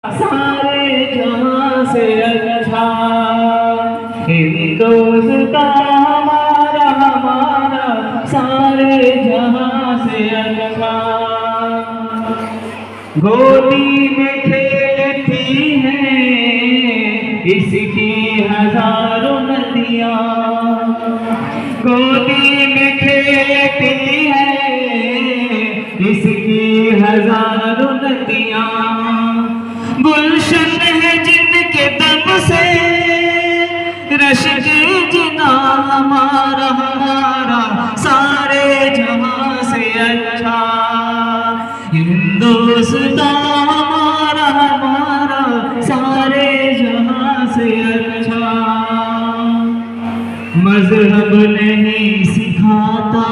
सारे जहां से अच्छा हिंदुस्तान हमारा हमारा सारे जहां से अच्छा। गोदी में खेलती है इसकी हजारों नदियां, गोदी में खेलती है इसकी हजारों नदियां। गुलशन है जिनके दम से रश्क जिना हमारा हमारा सारे जहां से अच्छा। हिंदुस्तान हमारा हमारा सारे जहां से अच्छा। मजहब नहीं सिखाता